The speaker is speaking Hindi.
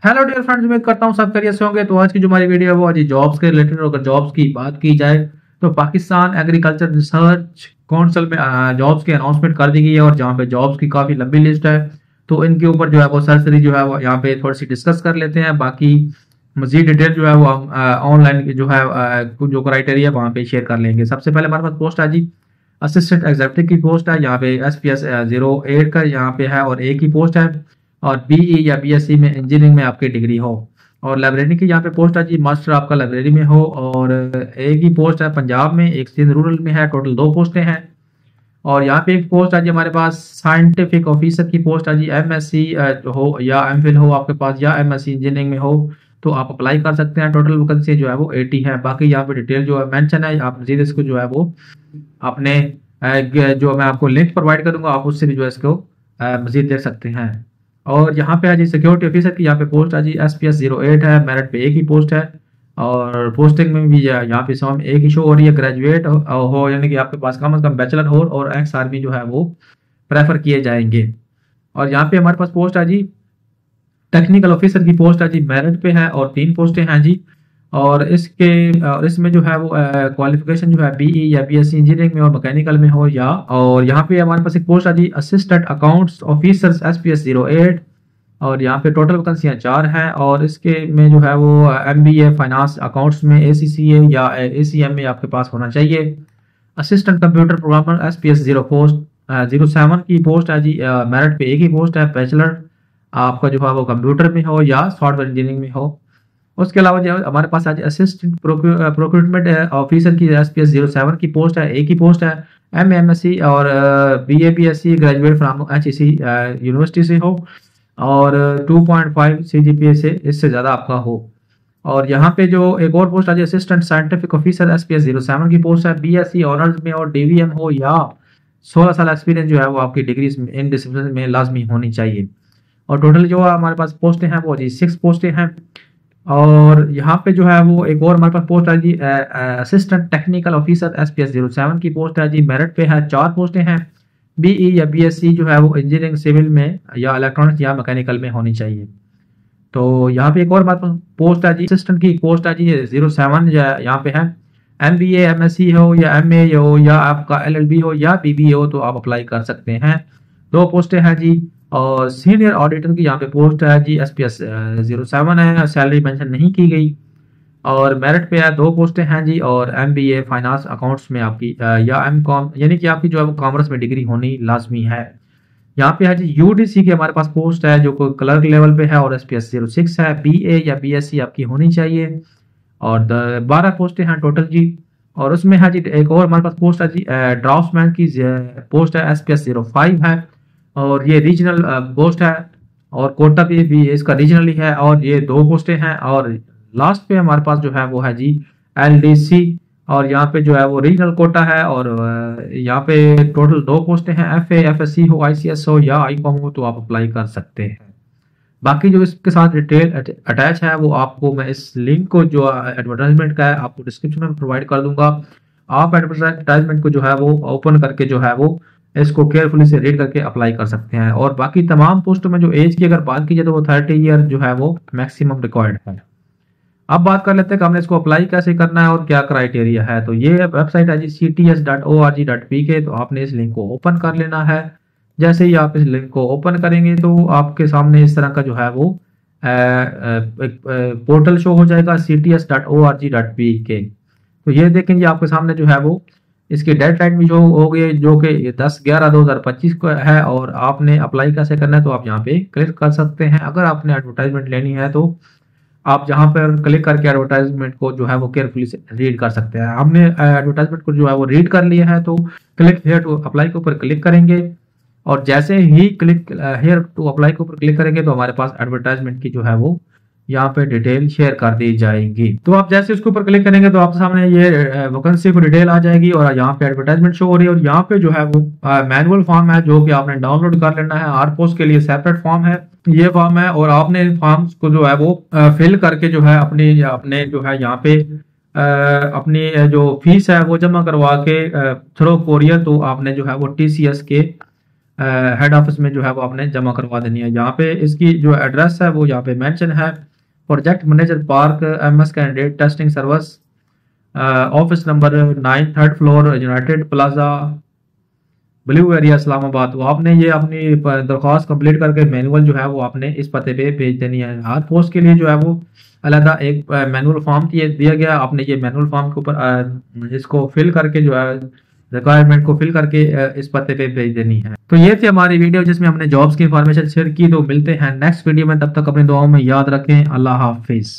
हेलो डियर फ्रेंड्स, उम्मीद करता हूँ सब खैरियत से होंगे। तो आज की जो हमारी वीडियो है वो आज जॉब्स के रिलेटेड। अगर जॉब्स की बात की जाए तो पाकिस्तान एग्रीकल्चर रिसर्च काउंसिल में जॉब्स की अनाउंसमेंट कर दी गई है और जहाँ पे जॉब्स की काफी लंबी लिस्ट है। तो इनके ऊपर जो है वो सरसरी जो है वो यहाँ पे थोड़ी सी डिस्कस कर लेते हैं। बाकी मजीद डिटेल जो है वो हम ऑनलाइन जो है जो क्राइटेरिया वहाँ पे शेयर कर लेंगे। सबसे पहले हमारे पास पोस्ट है जी असिस्टेंट एग्जीक्यूटिव की पोस्ट है। यहाँ पे SPS 08 का यहाँ पे है और एक ही पोस्ट है। और BE या BSc में इंजीनियरिंग में आपकी डिग्री हो। और लाइब्रेरी की यहाँ पे पोस्ट है जी मास्टर आपका लाइब्रेरी में हो। और एक ही पोस्ट है पंजाब में, एक सिंध रूरल में है। टोटल 2 पोस्टें हैं। और यहाँ पे एक पोस्ट है जी हमारे पास साइंटिफिक ऑफिसर की पोस्ट है जी। MSc हो या MPhil हो आपके पास या MSc इंजीनियरिंग में हो तो आप अप्लाई कर सकते हैं। टोटल वैकेंसी जो है वो 80 है। बाकी यहाँ पे डिटेल जो है मेंशन है, आप मजीद इसको जो है वो अपने जो मैं आपको लिंक प्रोवाइड करूंगा आप उससे भी जो है इसको मजीद देख सकते हैं। और यहाँ पे है जी सिक्योरिटी ऑफिसर की यहाँ पे पोस्ट है जी SPS 08 है। मेरिट पे एक ही पोस्ट है। और पोस्टिंग में भी यहाँ पे सम एक ही शो हो रही है। ग्रेजुएट हो यानी कि आपके पास कम से कम बैचलर हो और एक्स आर्मी जो है वो प्रेफर किए जाएंगे। और यहाँ पे हमारे पास पोस्ट है जी टेक्निकल ऑफिसर की पोस्ट है जी। मेरिट पे है और 3 पोस्टें हैं जी। और इसमें जो है वो क्वालिफिकेशन जो है BE या BSc इंजीनियरिंग में और मैकेनिकल में हो या। और यहाँ पे हमारे पास एक पोस्ट है जी असिस्टेंट अकाउंट्स ऑफिसर SPS 08। और यहाँ पे टोटल वैकेंसियाँ 4 हैं। और इसके में जो है वो MBA फाइनेंस अकाउंट्स में ACCA या ACM में आपके पास होना चाहिए। असिस्टेंट कंप्यूटर प्रोग्रामर SPS 07 की पोस्ट है जी। मेरिट पे एक ही पोस्ट है। बैचलर आपका जो है वो कंप्यूटर में हो या सॉफ्टवेयर इंजीनियरिंग में हो। उसके अलावा जो हमारे पास आज असिस्टेंट प्रोक्यूरमेंट ऑफिसर की SPS 07 की पोस्ट है, एक ही पोस्ट है। MSc और BA BSc graduate from HEC university से हो और 2.5 CGPA से इससे ज़्यादा आपका हो। और यहाँ पे जो एक और पोस्ट है असिस्टेंट साइंटिफिक ऑफिसर SPS 07 की पोस्ट है। BSc ऑनर्स में और DVM हो या 16 साल एक्सपीरियंस जो है वो आपकी डिग्री इन डिसिप्लिन में लाजमी होनी चाहिए। और टोटल जो है हमारे पास पोस्टें हैं वो जी 6 पोस्टें हैं। और यहाँ पे जो है वो एक और हमारे पास पोस्ट है जी असिस्टेंट टेक्निकल ऑफिसर SPS 07 की पोस्ट है जी। मेरिट पे है 4 पोस्टें हैं। BE या BSc जो है वो इंजीनियरिंग सिविल में या इलेक्ट्रॉनिक्स या मैकेनिकल में होनी चाहिए। तो यहाँ पे एक और हमारे पास पोस्ट है जी असिस्टेंट की पोस्ट है जी 07 यहाँ पे है। MBA MSc हो या MA हो या आपका LLB हो या BBA हो तो आप अप्लाई कर सकते हैं। 2 पोस्टें हैं जी। और सीनियर ऑडिटर की यहाँ पे पोस्ट है जी SPS 07 है। सैलरी मेंशन नहीं की गई। और मेरिट पे है 2 पोस्टें हैं जी। और MBA फाइनेंस अकाउंट्स में आपकी या MCOM यानी कि आपकी जो है वो कॉमर्स में डिग्री होनी लाजमी है। यहाँ पे है जी UDC की हमारे पास पोस्ट है जो क्लर्क लेवल पे है और SPS 06 है। BA या BSc आपकी होनी चाहिए। और 12 पोस्टें हैं टोटल जी। और उसमें है जी एक और हमारे पास पोस्ट है जी ड्राफ्ट्समैन की पोस्ट है SPS 05 है। और ये रीजनल पोस्ट है और कोटा भी इसका रीजनली है। और ये 2 पोस्टें हैं। और लास्ट पे हमारे पास जो है वो है जी LDC और यहाँ पे जो है वो रीजनल कोटा है। और यहाँ पे टोटल 2 पोस्टें हैं। FA FSC हो ICS हो या ICOM हो तो आप अप्लाई कर सकते हैं। बाकी जो इसके साथ डिटेल अटैच है वो आपको मैं इस लिंक को जो एडवर्टाइजमेंट का है आपको डिस्क्रिप्शन में प्रोवाइड कर दूंगा। आप एडवर्टाइजमेंट को जो है वो ओपन करके जो है वो इसको केयरफुली से रीड करके अप्लाई कर सकते हैं। और बाकी तमाम पोस्टों में जो एज की अगर बात की जाए तो वो 30 ईयर जो है वो मैक्सिमम रिक्वायर्ड है। अब बात कर लेते हैं कि हमने इसको अप्लाई कैसे करना है और क्या क्राइटेरिया है। तो ये वेबसाइट है जी cts.org.pk। तो आपने इस लिंक को ओपन कर लेना है। जैसे ही आप इस लिंक को ओपन करेंगे तो आपके सामने इस तरह का जो है वो एक पोर्टल शो हो जाएगा cts.org.pk। तो ये देखेंगे आपके सामने जो है वो इसकी डेडलाइन भी जो हो गई जो कि 10/11/2025 को है। और आपने अप्लाई कैसे करना है तो आप यहाँ पे क्लिक कर सकते हैं। अगर आपने एडवर्टाइजमेंट लेनी है तो आप जहाँ पर क्लिक करके एडवर्टाइजमेंट को जो है वो केयरफुली से रीड कर सकते हैं। हमने एडवर्टाइजमेंट को जो है वो रीड कर लिया है तो क्लिक हियर टू अप्लाई के ऊपर क्लिक करेंगे। और जैसे ही क्लिक हियर टू अप्लाई के ऊपर क्लिक करेंगे तो हमारे पास एडवर्टाइजमेंट की जो है वो यहाँ पे डिटेल शेयर कर दी जाएगी। तो आप जैसे उसके ऊपर क्लिक करेंगे तो आपके सामने ये वैकेंसी की डिटेल आ जाएगी और यहाँ पे एडवर्टाइजमेंट शो हो रही है। और यहाँ पे जो है वो मैनुअल फॉर्म है जो कि आपने डाउनलोड कर लेना है। आर पोस्ट के लिए सेपरेट फॉर्म है, ये फॉर्म है। और आपने फॉर्म्स को जो है वो फिल करके जो है अपने जो है यहाँ पे अपनी जो फीस है वो जमा करवा के थ्रू कोरियर तो आपने जो है वो TCS के हेड ऑफिस में जो है वो आपने जमा करवा देनी है। यहाँ पे इसकी जो एड्रेस है वो यहाँ पे मेंशन है। Project manager park MS candidate testing service, office number 9 3rd floor United plaza blue area Islamabad. तो आपने ये अपनी दरख्वास्त कंप्लीट करके मैनुअल जो है वो आपने इस पते पे भेज देनी है। हर पोस्ट के लिए जो है वो अलग एक मैनुअल फॉर्म दिया गया। आपने ये मैनुअल फॉर्म के ऊपर इसको फिल करके जो है रिक्वायरमेंट को फिल करके इस पते पे भेज देनी है। तो ये थी हमारी वीडियो जिसमें हमने जॉब्स की इंफॉर्मेशन शेयर की। तो मिलते हैं नेक्स्ट वीडियो में, तब तक अपनी दुआओं में याद रखें। अल्लाह हाफिज।